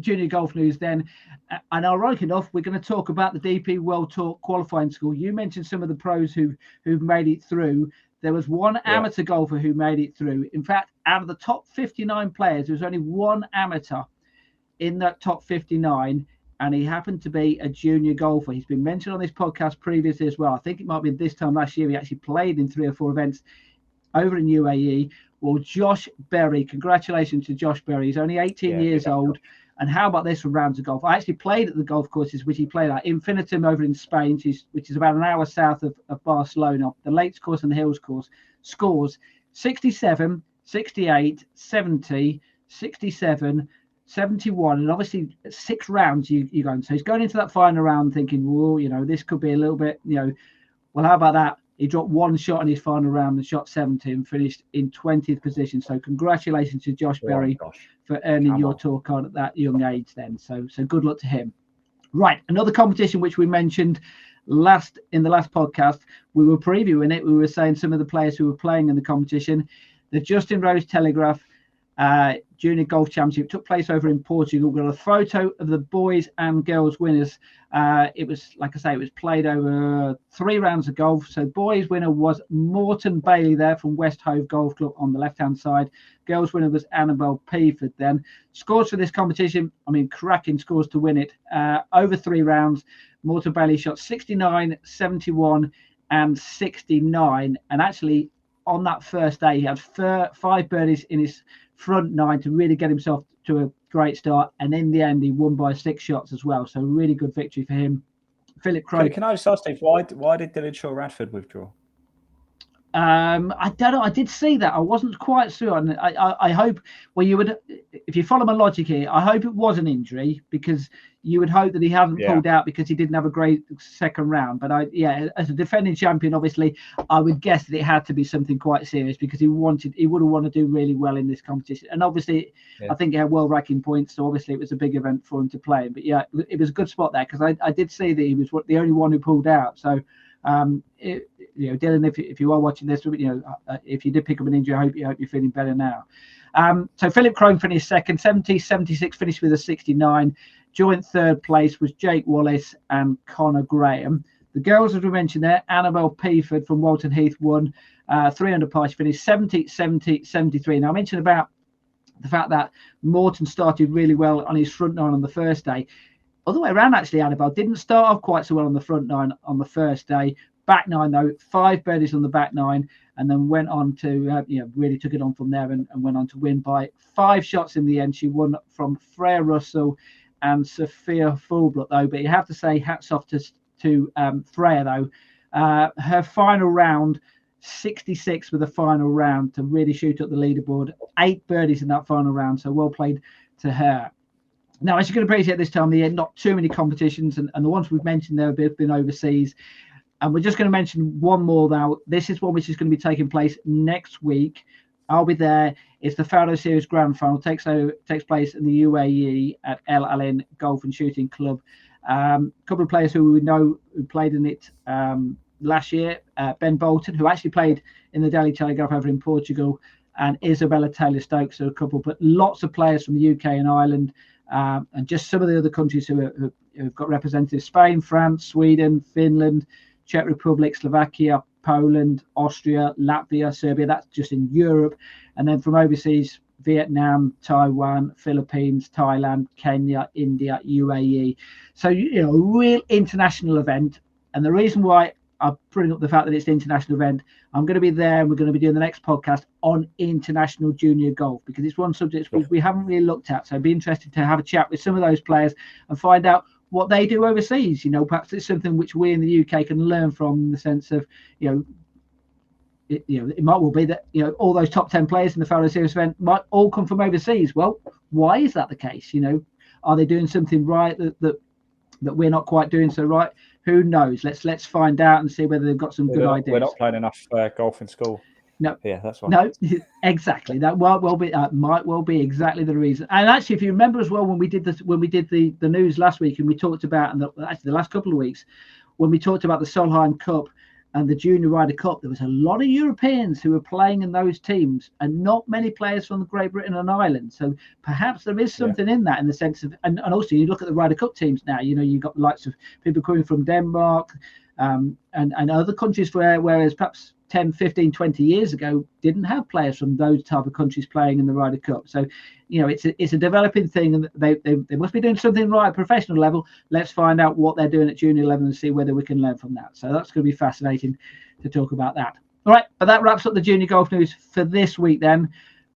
junior golf news then. And ironic enough, we're going to talk about the DP World Tour qualifying school. You mentioned some of the pros who've made it through. There was one amateur golfer who made it through. In fact, out of the top 59 players, there was only one amateur in that top 59, and he happened to be a junior golfer. He's been mentioned on this podcast previously as well. I think it might be this time last year. He actually played in 3 or 4 events over in UAE. Well, Josh Berry, congratulations to Josh Berry. He's only 18 years old. And how about this for rounds of golf? I actually played at the golf courses which he played at. Infinitum over in Spain, which is about an hour south of Barcelona. The Lakes course and the Hills course. Scores 67, 68, 70, 67, 71. And obviously 6 rounds you go. So he's going into that final round thinking, whoa, this could be a little bit, well, how about that? He dropped 1 shot in his final round and shot 70 and finished in 20th position. So congratulations to Josh Berry for earning your tour card at that young age then. So good luck to him. Right, another competition which we mentioned in the last podcast, we were previewing it. We were saying some of the players who were playing in the competition. The Justin Rose Telegraph Junior Golf Championship took place over in Portugal. We've got a photo of the boys and girls winners. It was, like I say, it was played over 3 rounds of golf. So boys winner was Morton Bailey there from West Hove Golf Club on the left-hand side. Girls winner was Annabelle Peaford then. Scores for this competition, cracking scores to win it. Over 3 rounds, Morton Bailey shot 69, 71 and 69. And actually, on that first day, he had 5 birdies in his front 9 to really get himself to a great start, and in the end he won by 6 shots as well. So really good victory for him. Philip Crowe. Can I just ask Steve, why did Dylan Shaw Radford withdraw? I don't know. I did see that. I wasn't quite sure. And I hope, well, you would, if you follow my logic here, I hope it was an injury, because you would hope that he hadn't pulled out because he didn't have a great second round. But as a defending champion, obviously, I would guess that it had to be something quite serious, because he would have wanted to do really well in this competition. And obviously, I think he had world ranking points, so obviously it was a big event for him to play. But yeah, it was a good spot there, because I did see that he was the only one who pulled out. So. Dylan, if you are watching this, if you did pick up an injury, I hope you're feeling better now. So Philip Crowe finished second, 70, 76, finished with a 69. Joint third place was Jake Wallace and Connor Graham. The girls, as we mentioned there, Annabelle Peaford from Walton Heath won 300 par. She finished 70, 70, 73. Now I mentioned about the fact that Morton started really well on his front 9 on the first day. Other way around, actually, Annabelle didn't start off quite so well on the front 9 on the first day. Back 9, though, 5 birdies on the back 9, and then went on to, really took it on from there and went on to win by 5 shots in the end. She won from Freya Russell and Sophia Fulbrook, though. But you have to say hats off to Freya, though. Her final round, 66 with the final round to really shoot up the leaderboard. 8 birdies in that final round, so well played to her. Now, as you can appreciate, this time of the year, not too many competitions, and the ones we've mentioned there have been overseas. And we're just going to mention one more now. This is one which is going to be taking place next week. I'll be there. It's the Faro Series Grand Final. Takes place in the UAE at El Alain Golf and Shooting Club. A couple of players who we know who played in it last year. Ben Bolton, who actually played in the Daily Telegraph over in Portugal, and Isabella Taylor-Stokes are a couple. But lots of players from the UK and Ireland. And just some of the other countries who've got representatives: Spain, France, Sweden, Finland, Czech Republic, Slovakia, Poland, Austria, Latvia, Serbia. That's just in Europe. And then from overseas, Vietnam, Taiwan, Philippines, Thailand, Kenya, India, UAE. So, a real international event. And the reason why I bring up the fact that it's an international event, I'm going to be there, and we're going to be doing the next podcast on international junior golf, because it's one subject we haven't really looked at. So I'd be interested to have a chat with some of those players and find out what they do overseas. Perhaps it's something which we in the UK can learn from, in the sense of, it might well be that, all those top 10 players in the Faro Series event might all come from overseas. Well, why is that the case? Are they doing something right that we're not quite doing so right? Who knows? Let's find out and see whether they've got some good ideas. We're not playing enough golf in school. No, yeah, that's why. No, exactly. That might well be exactly the reason. And actually, if you remember as well, when we did the news last week, and we talked about, and actually the last couple of weeks, when we talked about the Solheim Cup, and the Junior Ryder Cup, there was a lot of Europeans who were playing in those teams and not many players from Great Britain and Ireland. So perhaps there is something in that, in the sense of, and also you look at the Ryder Cup teams now, you've got the likes of people coming from Denmark and other countries whereas perhaps 10, 15, 20 years ago didn't have players from those type of countries playing in the Ryder Cup. So, it's a developing thing, and they must be doing something right at professional level. Let's find out what they're doing at junior level and see whether we can learn from that. So that's going to be fascinating to talk about that. All right, but that wraps up the junior golf news for this week then.